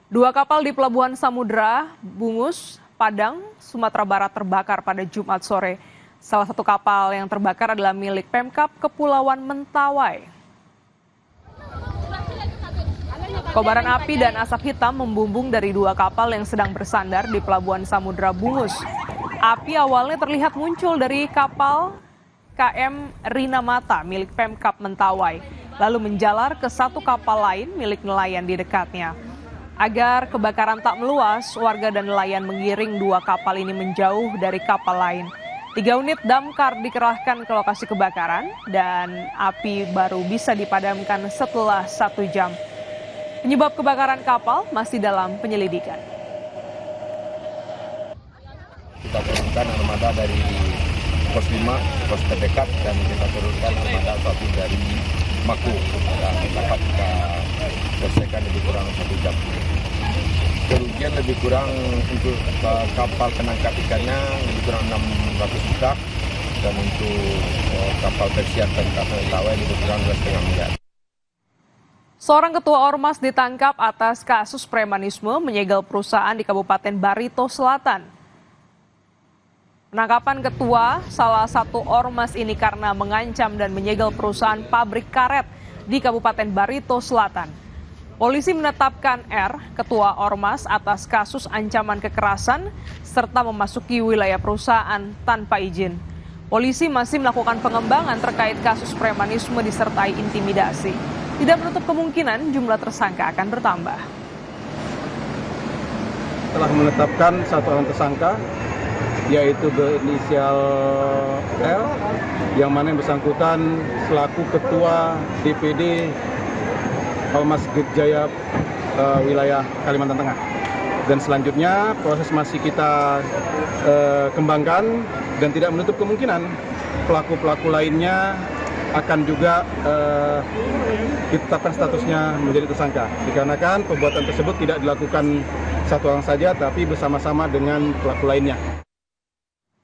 Dua kapal di Pelabuhan Samudra, Bungus, Padang, Sumatera Barat terbakar pada Jumat sore. Salah satu kapal yang terbakar adalah milik Pemkab Kepulauan Mentawai. Kobaran api dan asap hitam membumbung dari dua kapal yang sedang bersandar di Pelabuhan Samudra Bungus. Api awalnya terlihat muncul dari kapal KM Rinamata milik Pemkab Mentawai, lalu menjalar ke satu kapal lain milik nelayan di dekatnya. Agar kebakaran tak meluas, warga dan nelayan mengiring dua kapal ini menjauh dari kapal lain. 3 unit damkar dikerahkan ke lokasi kebakaran dan api baru bisa dipadamkan setelah 1 jam. Penyebab kebakaran kapal masih dalam penyelidikan. Kita turunkan armada dari pos 5, pos terdekat, dan kita turunkan armada satu dari Maku. Dan dapat kita selesaikan lebih kurang 1 jam. Kerugian lebih kurang untuk kapal penangkap ikannya lebih kurang 600 juta, dan untuk kapal pesiar dan kapal Mentawai lebih kurang 2,5 miliar. Seorang ketua Ormas ditangkap atas kasus premanisme menyegel perusahaan di Kabupaten Barito Selatan. Penangkapan ketua salah satu ormas ini karena mengancam dan menyegel perusahaan pabrik karet di Kabupaten Barito Selatan. Polisi menetapkan R, ketua ormas, atas kasus ancaman kekerasan serta memasuki wilayah perusahaan tanpa izin. Polisi masih melakukan pengembangan terkait kasus premanisme disertai intimidasi. Tidak menutup kemungkinan jumlah tersangka akan bertambah. Telah menetapkan satu orang tersangka, yaitu berinisial L, yang mana yang bersangkutan selaku ketua DPD Ormas Jaya wilayah Kalimantan Tengah. Dan selanjutnya proses masih kita kembangkan dan tidak menutup kemungkinan pelaku-pelaku lainnya akan juga ditetapkan statusnya menjadi tersangka. Dikarenakan perbuatan tersebut tidak dilakukan satu orang saja, tapi bersama-sama dengan pelaku lainnya.